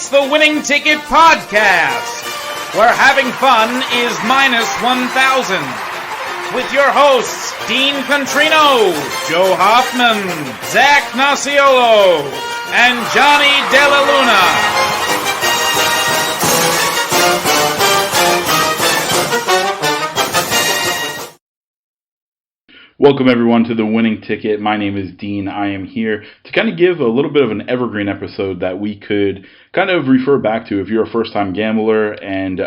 It's the Winning Ticket Podcast, where having fun is minus 1,000. With your hosts, Dean Contrino, Joe Hoffman, Zach Nasiolo, and Johnny Della Luna. Welcome everyone to the Winning Ticket. My name is Dean. I am here to kind of give a little bit of an evergreen episode that we could kind of refer back to if you're a first-time gambler and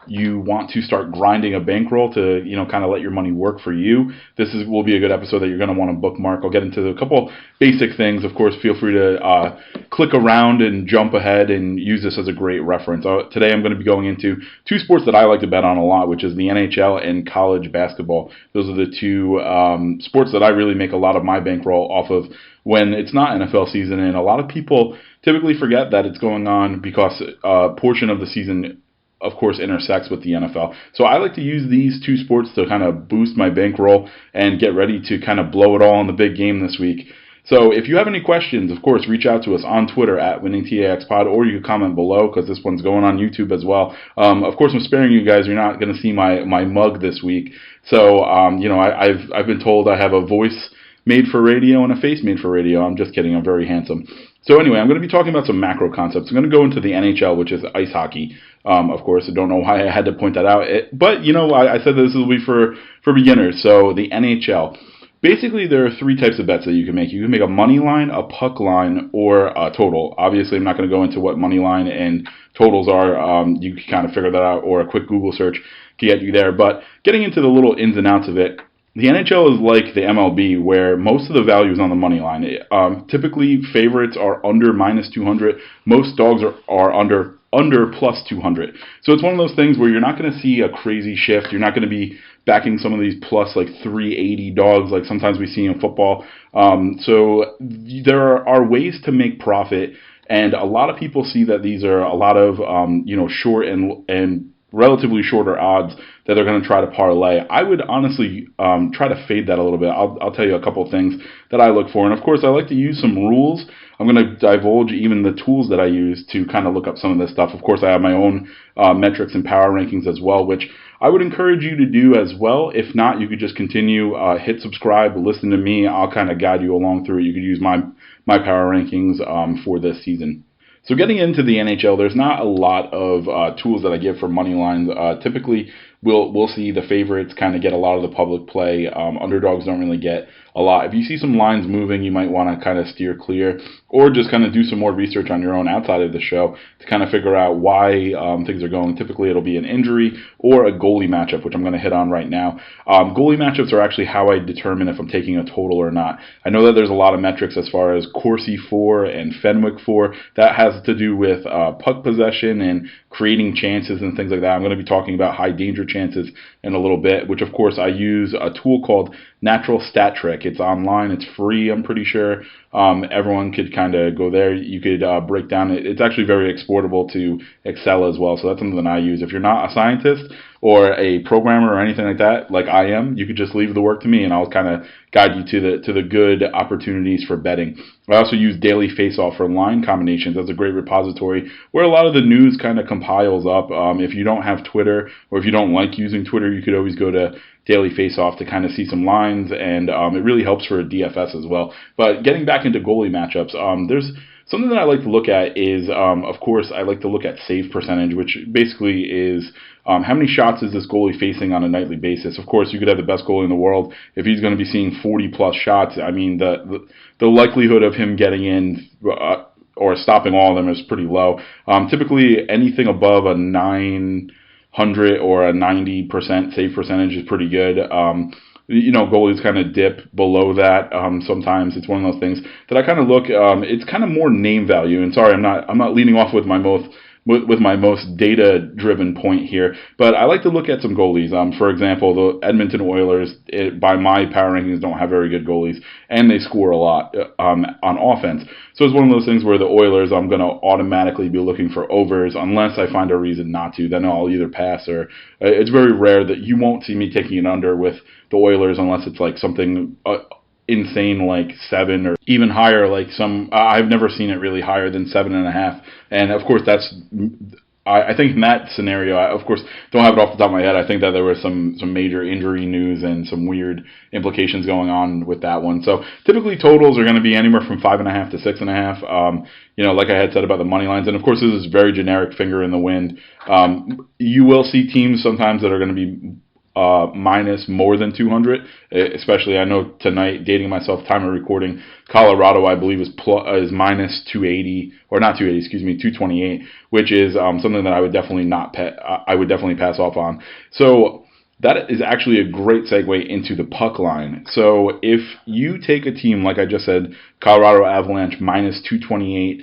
you want to start grinding a bankroll to, kind of let your money work for you. This will be a good episode that you're going to want to bookmark. I'll get into a couple basic things. Of course, feel free to click around and jump ahead and use this as a great reference. Today I'm going to be going into two sports that I like to bet on a lot, which is the NHL and college basketball. Those are the two sports that I really make a lot of my bankroll off of when it's not NFL season, and a lot of people typically forget that it's going on because a portion of the season of course intersects with the NFL. So I like to use these two sports to kind of boost my bankroll and get ready to kind of blow it all in the big game this week. So if you have any questions, of course, reach out to us on Twitter at WinningTAXPod, or you can comment below because this one's going on YouTube as well. Of course, I'm sparing you guys. You're not going to see my mug this week. So, I've been told I have a voice made for radio and a face made for radio. I'm just kidding. I'm very handsome. So anyway, I'm going to be talking about some macro concepts. I'm going to go into the NHL, which is ice hockey. Of course, I don't know why I had to point that out. But, I said this will be for beginners. So the NHL. Basically, there are three types of bets that you can make. You can make a money line, a puck line, or a total. Obviously, I'm not going to go into what money line and totals are. You can kind of figure that out, or a quick Google search can get you there. But getting into the little ins and outs of it, the NHL is like the MLB, where most of the value is on the money line. Typically, favorites are under minus 200. Most dogs are under plus 200. So it's one of those things where you're not going to see a crazy shift. You're not going to be backing some of these plus like 380 dogs like sometimes we see in football. So there are ways to make profit, and a lot of people see that these are a lot of short and relatively shorter odds that they're going to try to parlay. I would honestly try to fade that a little bit. I'll tell you a couple of things that I look for. And of course, I like to use some rules. I'm going to divulge even the tools that I use to kind of look up some of this stuff. Of course, I have my own metrics and power rankings as well, which I would encourage you to do as well. If not, you could just continue, hit subscribe, listen to me. I'll kind of guide you along through it. You could use my power rankings for this season. So getting into the NHL, there's not a lot of tools that I give for money lines. Typically, we'll see the favorites kind of get a lot of the public play. Underdogs don't really get a lot. If you see some lines moving, you might want to kind of steer clear, or just kind of do some more research on your own outside of the show to kind of figure out why things are going. Typically, it'll be an injury or a goalie matchup, which I'm going to hit on right now. Goalie matchups are actually how I determine if I'm taking a total or not. I know that there's a lot of metrics as far as Corsi 4 and Fenwick 4. That has to do with puck possession and creating chances and things like that. I'm going to be talking about high danger chances in a little bit, which of course I use a tool called Natural Stat Trick. It's online. It's free, I'm pretty sure. Everyone could kind of go there. You could break down it. It's actually very exportable to Excel as well, so that's something that I use. If you're not a scientist or a programmer or anything like that, like I am, you could just leave the work to me, and I'll kind of guide you to the good opportunities for betting. I also use Daily Faceoff for line combinations. That's a great repository where a lot of the news kind of compiles up. If you don't have Twitter, or if you don't like using Twitter, you could always go to Daily Faceoff to kind of see some lines, and it really helps for a DFS as well. But getting back into goalie matchups, there's something that I like to look at is, of course, I like to look at save percentage, which basically is how many shots is this goalie facing on a nightly basis. Of course, you could have the best goalie in the world. If he's going to be seeing 40-plus shots, I mean, the likelihood of him getting in or stopping all of them is pretty low. Typically, anything above a 900 or a 90% save percentage is pretty good. Goalies kind of dip below that. Sometimes it's one of those things that I kind of look. It's kind of more name value. And sorry, I'm not leading off with my most data-driven point here, but I like to look at some goalies. For example, the Edmonton Oilers, by my power rankings, don't have very good goalies, and they score a lot on offense. So it's one of those things where the Oilers, I'm going to automatically be looking for overs unless I find a reason not to. Then I'll either pass, or it's very rare that you won't see me taking an under with the Oilers unless it's like something insane like 7 or even higher. Like some, I've never seen it really higher than 7.5. And of course, I think in that scenario, I, of course, don't have it off the top of my head. I think that there was some major injury news and some weird implications going on with that one. So typically totals are going to be anywhere from 5.5 to 6.5. Like I had said about the money lines, and of course this is very generic finger in the wind. You will see teams sometimes that are going to be minus more than 200, especially I know tonight, dating myself, time of recording, Colorado I believe is minus 280, or not 280, excuse me, 228, which is something that I would definitely I would definitely pass off on. So that is actually a great segue into the puck line. So if you take a team, like I just said, Colorado Avalanche minus 228,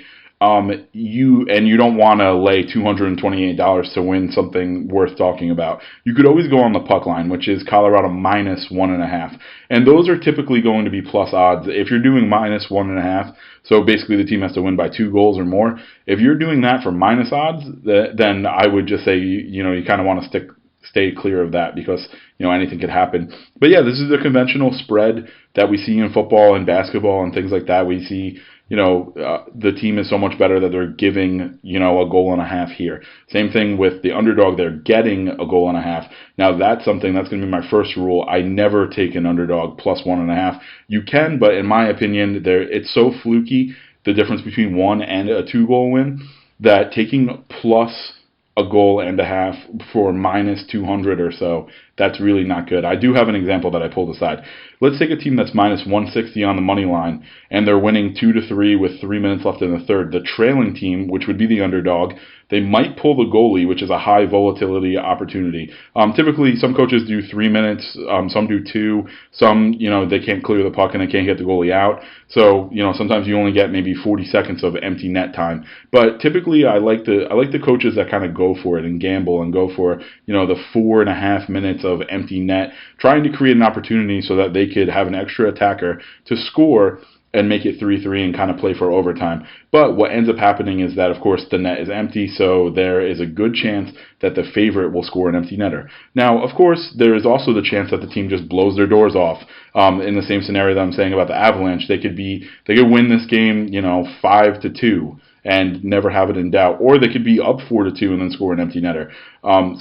you don't want to lay $228 to win something worth talking about, you could always go on the puck line, which is Colorado minus 1.5. And those are typically going to be plus odds. If you're doing minus 1.5, so basically the team has to win by 2 goals or more, if you're doing that for minus odds, then I would just say, you kind of want to stay clear of that because, anything could happen. But yeah, this is the conventional spread that we see in football and basketball and things like that. We see, the team is so much better that they're giving, a goal and a half here. Same thing with the underdog. They're getting a goal and a half. Now that's something that's going to be my first rule. I never take an underdog plus 1.5. You can, but in my opinion, it's so fluky, the difference between 1 and a 2 goal win, that taking plus a goal and a half for minus 200 or so, that's really not good. I do have an example that I pulled aside. Let's take a team that's minus 160 on the money line, and they're winning 2-3 with 3 minutes left in the third. The trailing team, which would be the underdog, they might pull the goalie, which is a high volatility opportunity. Typically, some coaches do 3 minutes, some do 2, some, they can't clear the puck and they can't get the goalie out. So, sometimes you only get maybe 40 seconds of empty net time. But typically, I like the coaches that kind of go for it and gamble and go for, the 4.5 minutes of empty net, trying to create an opportunity so that they could have an extra attacker to score and make it 3-3 and kind of play for overtime. But what ends up happening is that, of course, the net is empty, so there is a good chance that the favorite will score an empty netter. Now, of course, there is also the chance that the team just blows their doors off. In the same scenario that I'm saying about the Avalanche, they could win this game, 5-2. And never have it in doubt, or they could be up 4-2 and then score an empty netter.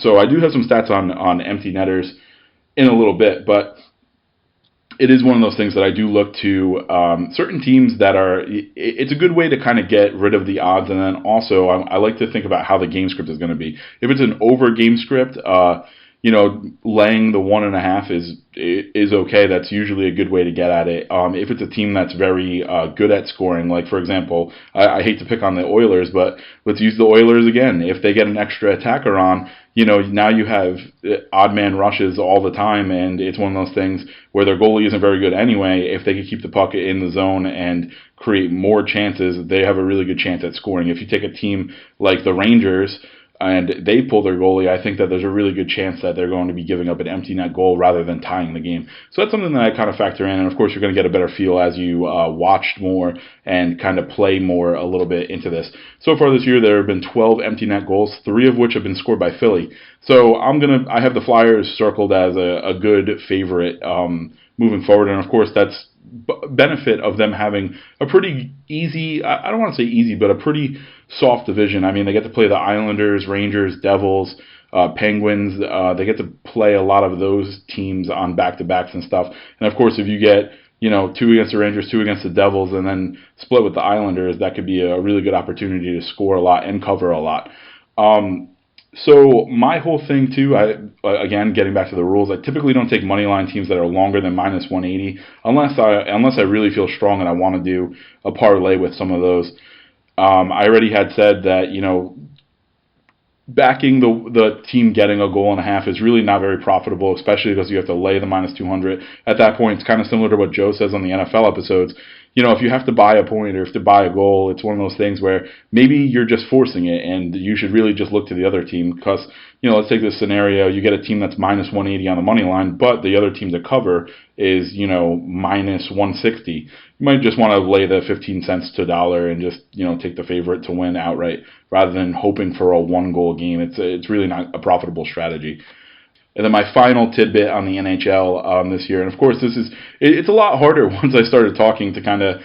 So I do have some stats on empty netters in a little bit, but it is one of those things that I do look to certain teams that are. It's a good way to kind of get rid of the odds, and then also I like to think about how the game script is going to be. If it's an over game script, laying the 1.5 is okay. That's usually a good way to get at it. If it's a team that's very good at scoring, like for example, I hate to pick on the Oilers, but let's use the Oilers again. If they get an extra attacker on, now you have odd man rushes all the time, and it's one of those things where their goalie isn't very good anyway. If they can keep the puck in the zone and create more chances, they have a really good chance at scoring. If you take a team like the Rangers, and they pull their goalie, I think that there's a really good chance that they're going to be giving up an empty net goal rather than tying the game. So that's something that I kind of factor in, and of course you're going to get a better feel as you watched more and kind of play more a little bit into this. So far this year there have been 12 empty net goals, 3 of which have been scored by Philly. So I have the Flyers circled as a good favorite moving forward, and of course that's benefit of them having a pretty easy, I don't want to say easy, but a pretty soft division. I mean, they get to play the Islanders, Rangers, Devils, Penguins. They get to play a lot of those teams on back-to-backs and stuff. And of course, if you get 2 against the Rangers, 2 against the Devils, and then split with the Islanders, that could be a really good opportunity to score a lot and cover a lot. So my whole thing too, again, getting back to the rules, I typically don't take money line teams that are longer than minus 180 unless I really feel strong and I want to do a parlay with some of those. I already had said that backing the team getting a goal and a half is really not very profitable, especially because you have to lay the minus 200. At that point, it's kind of similar to what Joe says on the NFL episodes. If you have to buy a point or if to buy a goal, it's one of those things where maybe you're just forcing it and you should really just look to the other team because, let's take this scenario. You get a team that's minus 180 on the money line, but the other team to cover is, minus 160. You might just want to lay the 15 cents to $1 and just, take the favorite to win outright rather than hoping for a 1-goal game. It's really not a profitable strategy. And then my final tidbit on the NHL this year, and of course it's a lot harder once I started talking to kind of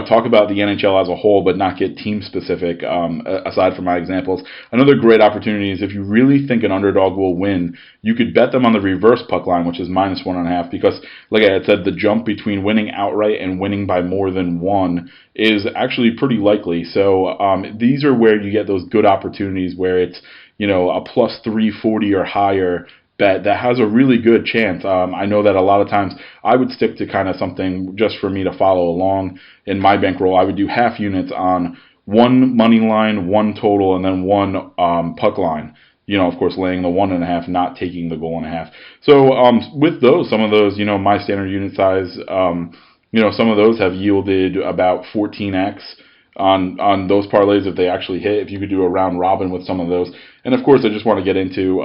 talk about the NHL as a whole, but not get team specific. Aside from my examples, another great opportunity is if you really think an underdog will win, you could bet them on the reverse puck line, which is -1.5, because like I had said, the jump between winning outright and winning by more than one is actually pretty likely. So these are where you get those good opportunities where it's a plus 340 or higher bet that has a really good chance. I know that a lot of times I would stick to kind of something just for me to follow along. In my bankroll, I would do half units on one money line, one total, and then one puck line. Of course, laying the 1.5, not taking the goal and a half. So with those, some of those, my standard unit size, some of those have yielded about 14x on those parlays if they actually hit. If you could do a round robin with some of those. And of course, I just want to get into,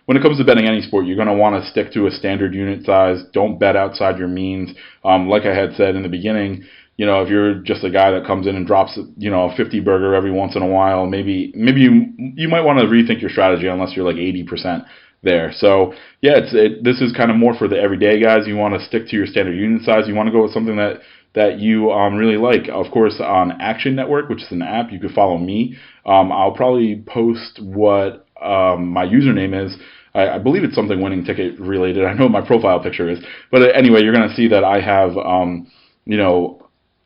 when it comes to betting any sport, you're going to want to stick to a standard unit size. Don't bet outside your means. Like I had said in the beginning, if you're just a guy that comes in and drops, a 50 burger every once in a while, maybe you might want to rethink your strategy unless you're like 80% there. So yeah, this is kind of more for the everyday guys. You want to stick to your standard unit size. You want to go with something that you really like. Of course, on Action Network, which is an app, you could follow me. I'll probably post what my username is. I believe it's something winning ticket related. I know what my profile picture is. But anyway, you're going to see that I have,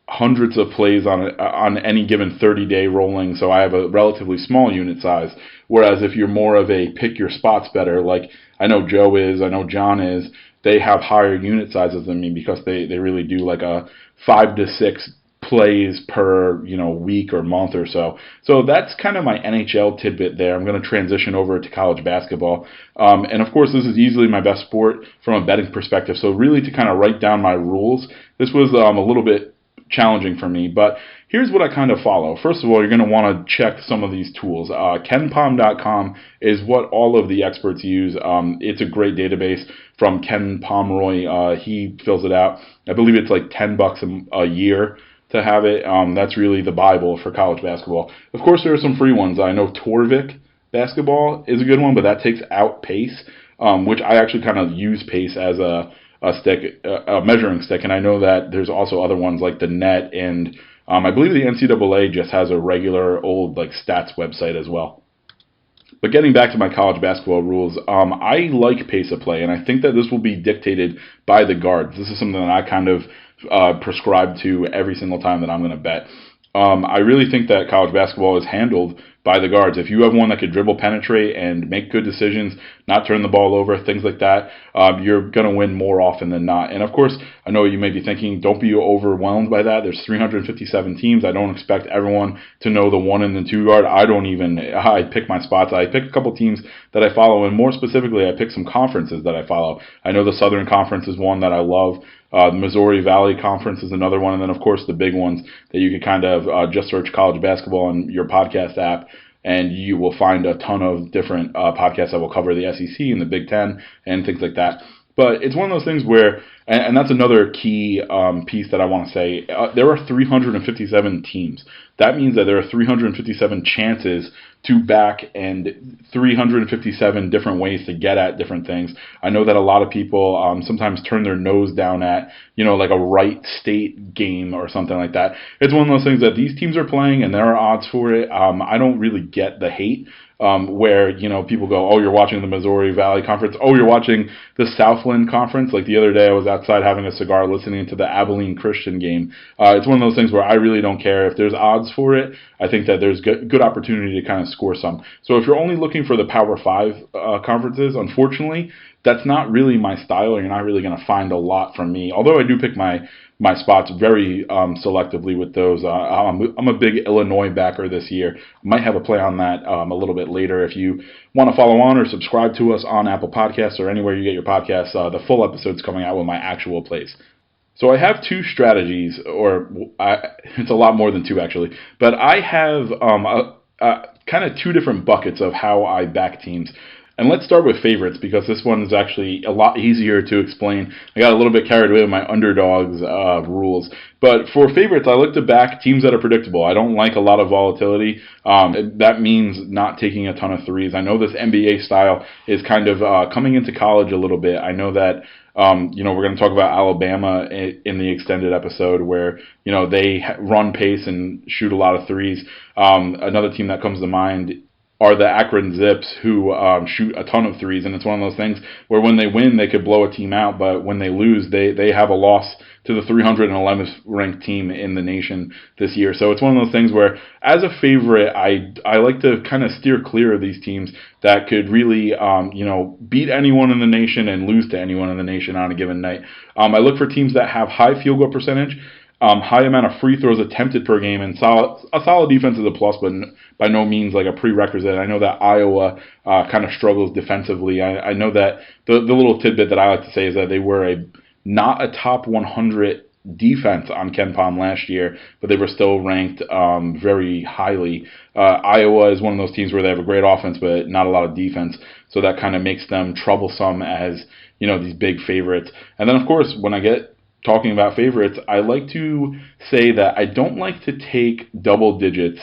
hundreds of plays on any given 30-day rolling. So I have a relatively small unit size. Whereas if you're more of a pick your spots better, like I know Joe is, I know John is, they have higher unit sizes than me because they really do like a 5 to 6 plays per week or month or so. So that's kind of my NHL tidbit there. I'm going to transition over to college basketball. And of course, this is easily my best sport from a betting perspective. So really to kind of write down my rules, this was a little bit challenging for me, but here's what I kind of follow. First of all, you're going to want to check some of these tools. KenPom.com is what all of the experts use. It's a great database from Ken Pomeroy. He fills it out. I believe it's like $10 a year to have it. That's really the Bible for college basketball. Of course, there are some free ones. I know Torvik basketball is a good one, but that takes out pace, which I actually kind of use pace as a measuring stick, and I know that there's also other ones like the Net, and I believe the NCAA just has a regular old like stats website as well. But getting back to my college basketball rules, I like pace of play, and I think that this will be dictated by the guards. This is something that I kind of prescribe to every single time that I'm going to bet. I really think that college basketball is handled by the guards. If you have one that could dribble, penetrate, and make good decisions, not turn the ball over, things like that, you're going to win more often than not. And of course, I know you may be thinking, don't be overwhelmed by that. There's 357 teams. I don't expect everyone to know the 1 and the 2 guard. I pick my spots. I pick a couple teams that I follow, and more specifically, I pick some conferences that I follow. I know the Southern Conference is one that I love. The Missouri Valley Conference is another one, and then of course the big ones that you can kind of just search college basketball on your podcast app, and you will find a ton of different podcasts that will cover the SEC and the Big Ten and things like that. But it's one of those things where, and that's another key piece that I want to say, there are 357 teams. That means that there are 357 chances to back and 357 different ways to get at different things. I know that a lot of people sometimes turn their nose down at, like a Wright State game or something like that. It's one of those things that these teams are playing and there are odds for it. I don't really get the hate. Where, people go, oh, you're watching the Missouri Valley Conference. Oh, you're watching the Southland Conference. Like the other day, I was outside having a cigar listening to the Abilene Christian game. It's one of those things where I really don't care. If there's odds for it, I think that there's good opportunity to kind of score some. So if you're only looking for the Power 5 conferences, unfortunately, that's not really my style. You're not really going to find a lot from me. Although I do pick my spots very selectively with those. I'm a big Illinois backer this year. I might have a play on that a little bit later. If you want to follow on or subscribe to us on Apple Podcasts or anywhere you get your podcasts, the full episode's coming out with my actual plays. So I have 2 strategies, it's a lot more than 2 actually, but I have kind of 2 different buckets of how I back teams. And let's start with favorites because this one is actually a lot easier to explain. I got a little bit carried away with my underdogs rules. But for favorites, I look to back teams that are predictable. I don't like a lot of volatility. That means not taking a ton of threes. I know this NBA style is kind of coming into college a little bit. I know that we're going to talk about Alabama in the extended episode where, they run pace and shoot a lot of threes. Another team that comes to mind are the Akron Zips, who shoot a ton of threes, and it's one of those things where when they win, they could blow a team out, but when they lose, they have a loss to the 311th ranked team in the nation this year. So it's one of those things where, as a favorite, I like to kind of steer clear of these teams that could really, beat anyone in the nation and lose to anyone in the nation on a given night. I look for teams that have high field goal percentage, high amount of free throws attempted per game, and a solid defense is a plus, but by no means like a prerequisite. I know that Iowa kind of struggles defensively. I know that the little tidbit that I like to say is that they were not a top 100 defense on KenPom last year, but they were still ranked very highly. Iowa is one of those teams where they have a great offense, but not a lot of defense, so that kind of makes them troublesome as, these big favorites. And then, of course, when I get talking about favorites, I like to say that I don't like to take double digits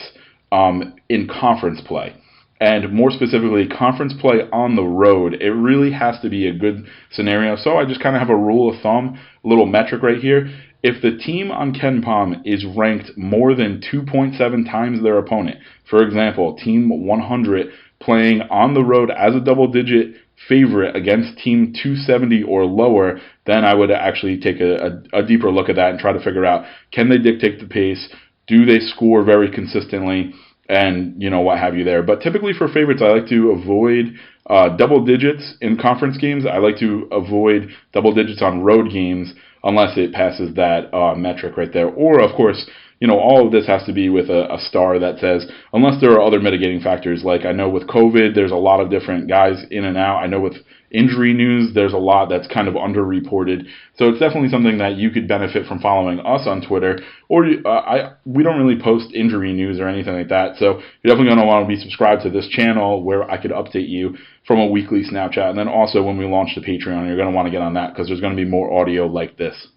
in conference play. And more specifically, conference play on the road. It really has to be a good scenario. So I just kind of have a rule of thumb, a little metric right here. If the team on KenPom is ranked more than 2.7 times their opponent, for example, Team 100 playing on the road as a double-digit favorite against Team 270 or lower, then I would actually take a deeper look at that and try to figure out, can they dictate the pace? Do they score very consistently? And, what have you there. But typically for favorites, I like to avoid double digits in conference games. I like to avoid double digits on road games unless it passes that metric right there. Or, of course, all of this has to be with a star that says, unless there are other mitigating factors, like I know with COVID, there's a lot of different guys in and out. I know with injury news, there's a lot that's kind of underreported. So it's definitely something that you could benefit from following us on Twitter. Or we don't really post injury news or anything like that. So you're definitely going to want to be subscribed to this channel where I could update you from a weekly Snapchat. And then also when we launch the Patreon, you're going to want to get on that because there's going to be more audio like this.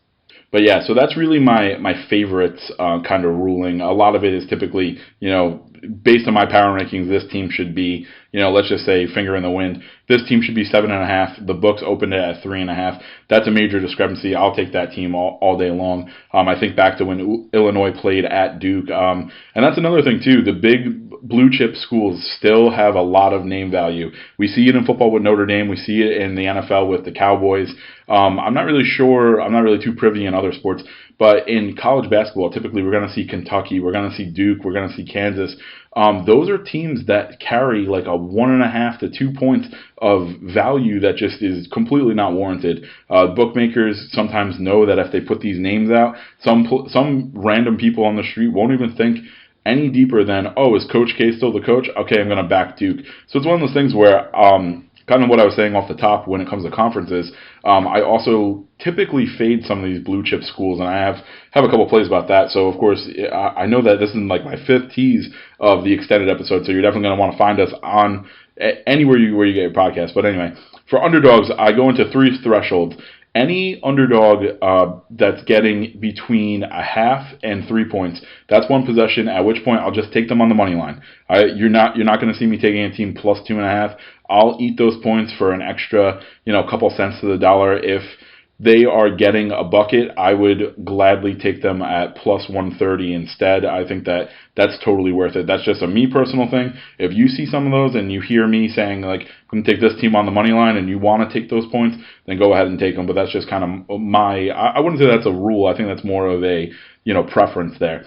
But yeah, so that's really my favorites kind of ruling. A lot of it is typically, based on my power rankings, this team should be, let's just say finger in the wind. This team should be 7.5. The books opened it at 3.5. That's a major discrepancy. I'll take that team all day long. I think back to when Illinois played at Duke. And that's another thing too. The big blue chip schools still have a lot of name value. We see it in football with Notre Dame. We see it in the NFL with the Cowboys. I'm not really sure. I'm not really too privy in other sports. But in college basketball, typically we're going to see Kentucky, we're going to see Duke, we're going to see Kansas. Those are teams that carry like a 1.5 to 2 points of value that just is completely not warranted. Bookmakers sometimes know that if they put these names out, some random people on the street won't even think any deeper than, is Coach K still the coach? Okay, I'm going to back Duke. So it's one of those things where kind of what I was saying off the top when it comes to conferences, I also typically fade some of these blue chip schools, and I have a couple plays about that. So, of course, I know that this is like my fifth tease of the extended episode, so you're definitely going to want to find us on anywhere where you get your podcast. But anyway, for underdogs, I go into three thresholds. Any underdog that's getting between 0.5 and 3 points, that's one possession, at which point I'll just take them on the money line. You're not going to see me taking a team plus 2.5. I'll eat those points for an extra, couple cents to the dollar. If they are getting a bucket, I would gladly take them at plus 130 instead. I think that's totally worth it. That's just a me personal thing. If you see some of those and you hear me saying, like, I'm going to take this team on the money line and you want to take those points, then go ahead and take them. But that's just kind of I wouldn't say that's a rule. I think that's more of a, preference there.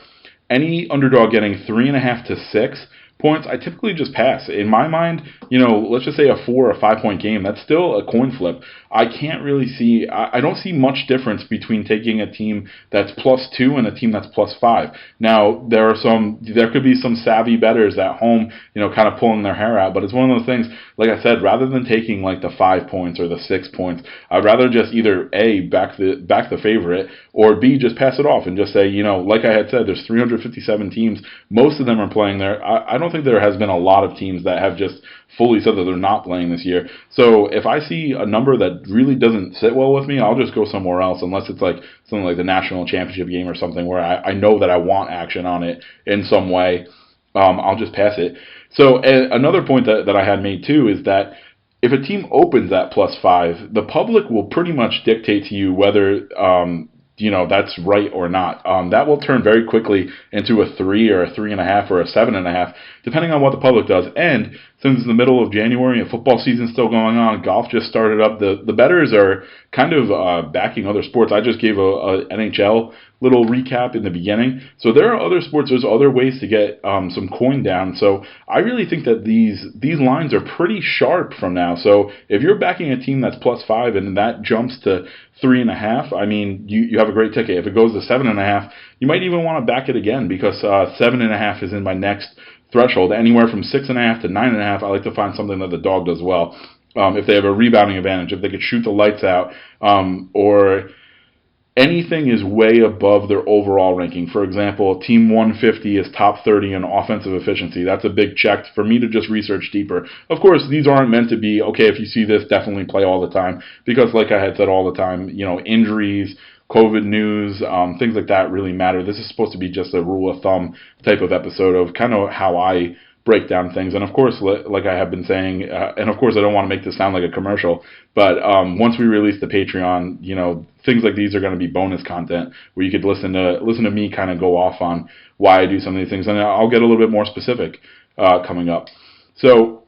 Any underdog getting 3.5 to 6 points, I typically just pass. In my mind, let's just say a 4 or 5 point game, that's still a coin flip. I can't really see, I don't see much difference between taking a team that's plus 2 and a team that's plus 5. Now, there could be some savvy bettors at home, kind of pulling their hair out, but it's one of those things, like I said, rather than taking like the 5 points or the 6 points, I'd rather just either A, back the favorite, or B, just pass it off and just say, like I had said, there's 357 teams, most of them are playing there. I don't don't think there has been a lot of teams that have just fully said that they're not playing this year. So if I see a number that really doesn't sit well with me, I'll just go somewhere else, unless it's like something like the national championship game or something where I know that I want action on it in some way. I'll just pass it. So another point that I had made too is that if a team opens at +5, the public will pretty much dictate to you whether that's right or not. That will turn very quickly into a 3 or a 3.5 or a 7.5, depending on what the public does. And since it's the middle of January and football season's still going on, golf just started up. The bettors are kind of backing other sports. I just gave a NHL little recap in the beginning. So there are other sports. There's other ways to get some coin down. So I really think that these lines are pretty sharp from now. So if you're backing a team that's +5 and that jumps to 3.5, I mean, you have a great ticket. If it goes to 7.5, you might even want to back it again, because 7.5 is in my next threshold. Anywhere from 6.5 to 9.5, I like to find something that the dog does well. If they have a rebounding advantage, if they could shoot the lights out, or anything is way above their overall ranking. For example, Team 150 is top 30 in offensive efficiency. That's a big check for me to just research deeper. Of course, these aren't meant to be, okay, if you see this, definitely play all the time. Because like I had said all the time, injuries, COVID news, things like that really matter. This is supposed to be just a rule of thumb type of episode of kind of how I break down things. And of course, like I have been saying, and of course I don't want to make this sound like a commercial, but once we release the Patreon, things like these are going to be bonus content where you could listen to me kind of go off on why I do some of these things, and I'll get a little bit more specific coming up. So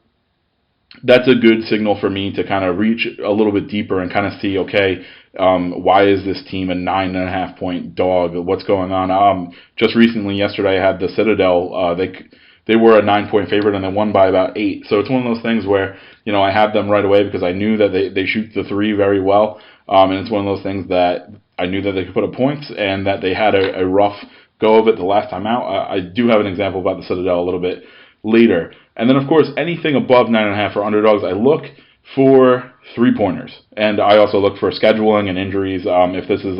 that's a good signal for me to kind of reach a little bit deeper and kind of see, okay, why is this team a 9.5 point dog? What's going on? Just recently, yesterday, I had the Citadel. They were a 9-point favorite and they won by about 8. So it's one of those things where, I had them right away because I knew that they shoot the 3 very well. And it's one of those things that I knew that they could put up points and that they had a rough go of it the last time out. I do have an example about the Citadel a little bit later. And then, of course, anything above 9.5 for underdogs, I look for 3-pointers. And I also look for scheduling and injuries. If this is,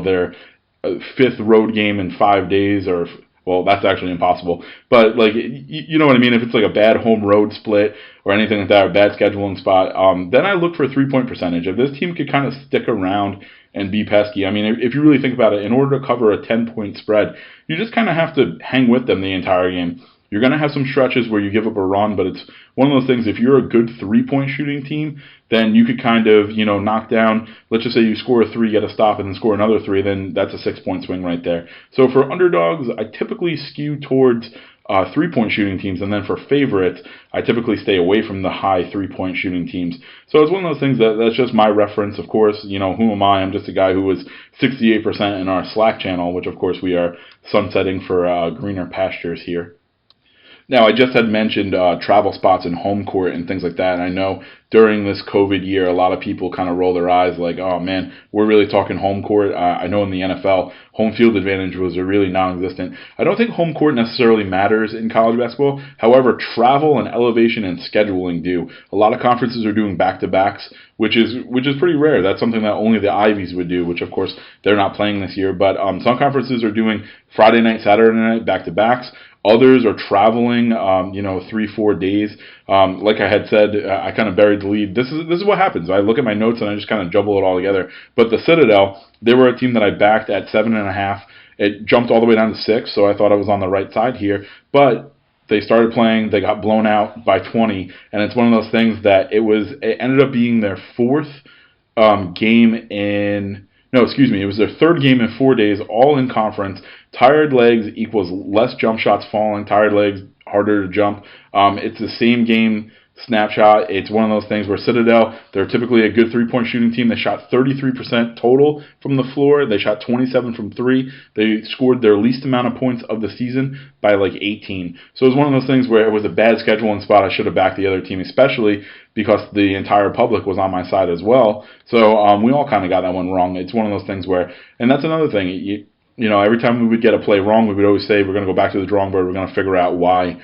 their 5th road game in 5 days, or well, that's actually impossible. But, you know what I mean? If it's like a bad home road split or anything like that, or bad scheduling spot, then I look for 3-point percentage. If this team could kind of stick around and be pesky, I mean, if you really think about it, in order to cover a 10-point spread, you just kind of have to hang with them the entire game. You're going to have some stretches where you give up a run, but it's one of those things, if you're a good 3-point shooting team, then you could kind of, knock down, let's just say you score a 3, get a stop, and then score another 3, then that's a 6-point swing right there. So for underdogs, I typically skew towards 3-point shooting teams, and then for favorites, I typically stay away from the high 3-point shooting teams. So it's one of those things that's just my reference, of course. Who am I? I'm just a guy who was 68% in our Slack channel, which of course we are sunsetting for greener pastures here. Now, I just had mentioned travel spots and home court and things like that, and I know during this COVID year, a lot of people kind of roll their eyes like, oh man, we're really talking home court. I know in the NFL, home field advantage was really non-existent. I don't think home court necessarily matters in college basketball. However, travel and elevation and scheduling do. A lot of conferences are doing back-to-backs, which is pretty rare. That's something that only the Ivies would do, which of course they're not playing this year. But some conferences are doing Friday night, Saturday night back-to-backs. Others are traveling, 3-4 days. Like I had said, I kind of buried the lead. This is what happens. I look at my notes and I just kind of jumble it all together. But the Citadel, they were a team that I backed at 7.5. It jumped all the way down to 6, so I thought I was on the right side here. But they started playing, they got blown out by 20, and it's one of those things that it ended up being their 4th game in. No, excuse me. It was their 3rd game in 4 days, all in conference. Tired legs equals less jump shots falling. Tired legs, harder to jump. It's the same game snapshot. It's one of those things where Citadel, they're typically a good 3-point shooting team. They shot 33% total from the floor. They shot 27 from 3. They scored their least amount of points of the season by 18. So it was one of those things where it was a bad scheduling spot. I should have backed the other team, especially because the entire public was on my side as well. So we all kind of got that one wrong. It's one of those things where, and that's another thing, every time we would get a play wrong, we would always say we're going to go back to the drawing board. We're going to figure out why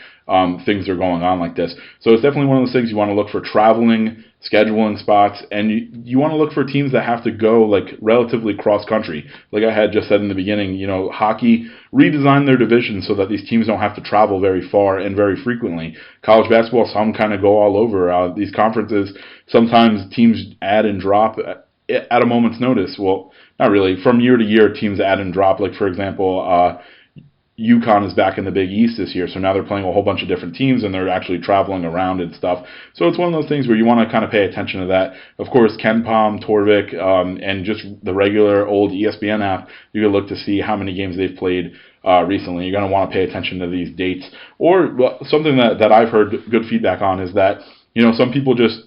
things are going on like this. So it's definitely one of those things you want to look for traveling, scheduling spots, and you want to look for teams that have to go like relatively cross country. Like I had just said in the beginning, hockey redesigned their division so that these teams don't have to travel very far and very frequently. College basketball, some kind of go all over. These conferences, sometimes teams add and drop at a moment's notice. Well, not really. From year to year, teams add and drop. Like, for example, UConn is back in the Big East this year, so now they're playing a whole bunch of different teams, and they're actually traveling around and stuff. So it's one of those things where you want to kind of pay attention to that. Of course, KenPom, Torvik, and just the regular old ESPN app, you can look to see how many games they've played recently. You're going to want to pay attention to these dates. Or something that I've heard good feedback on is that, some people just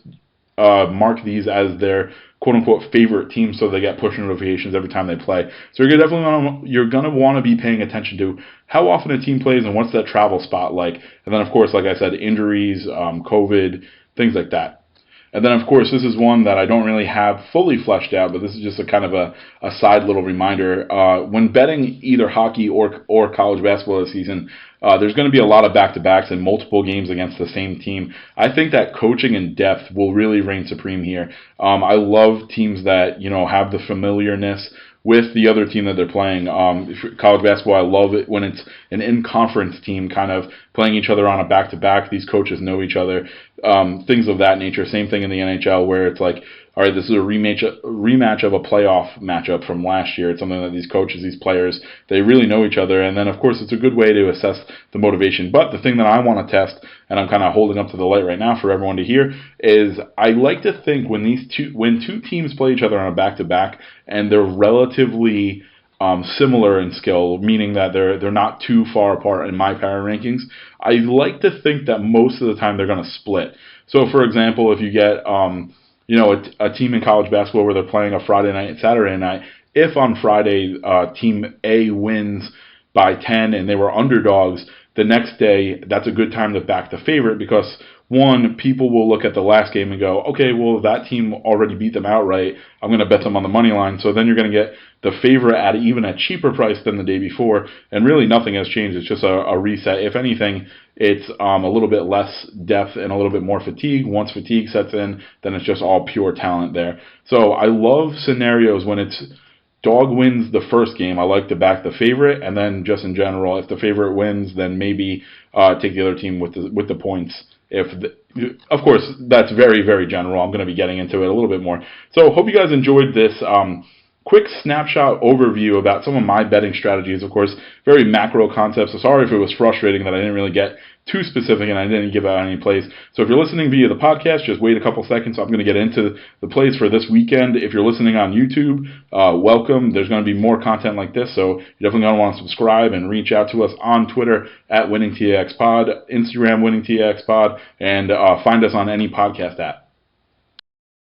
mark these as their quote-unquote favorite team, so they get push notifications every time they play. So you're going to want to be paying attention to how often a team plays and what's that travel spot like. And then, of course, like I said, injuries, COVID, things like that. And then, of course, this is one that I don't really have fully fleshed out, but this is just a kind of a side little reminder. When betting either hockey or college basketball this season, there's going to be a lot of back-to-backs and multiple games against the same team. I think that coaching and depth will really reign supreme here. I love teams that, have the familiarness with the other team that they're playing. College basketball, I love it when it's an in-conference team kind of playing each other on a back-to-back. These coaches know each other, things of that nature. Same thing in the NHL where it's like, all right, this is a rematch of a playoff matchup from last year. It's something that these coaches, these players, they really know each other. And then, of course, it's a good way to assess the motivation. But the thing that I want to test, and I'm kind of holding up to the light right now for everyone to hear, is I like to think when two teams play each other on a back-to-back and they're relatively similar in skill, meaning that they're not too far apart in my power rankings, I like to think that most of the time they're going to split. So, for example, if you get a team in college basketball where they're playing a Friday night and Saturday night, if on Friday Team A wins by 10 and they were underdogs, the next day that's a good time to back the favorite because, one, people will look at the last game and go, okay, well, that team already beat them outright. I'm going to bet them on the money line. So then you're going to get the favorite at even a cheaper price than the day before. And really nothing has changed. It's just a reset. If anything, it's a little bit less depth and a little bit more fatigue. Once fatigue sets in, then it's just all pure talent there. So I love scenarios when it's dog wins the first game. I like to back the favorite. And then just in general, if the favorite wins, then maybe take the other team with the points. Of course, that's very, very general. I'm going to be getting into it a little bit more. So hope you guys enjoyed this quick snapshot overview about some of my betting strategies. Of course, very macro concepts. So sorry if it was frustrating that I didn't really get too specific and I didn't give out any plays. So if you're listening via the podcast, just wait a couple seconds. I'm going to get into the plays for this weekend. If you're listening on YouTube, welcome. There's going to be more content like this, so you're definitely going to want to subscribe and reach out to us on Twitter at WinningTXPod, Instagram WinningTXPod, and find us on any podcast app.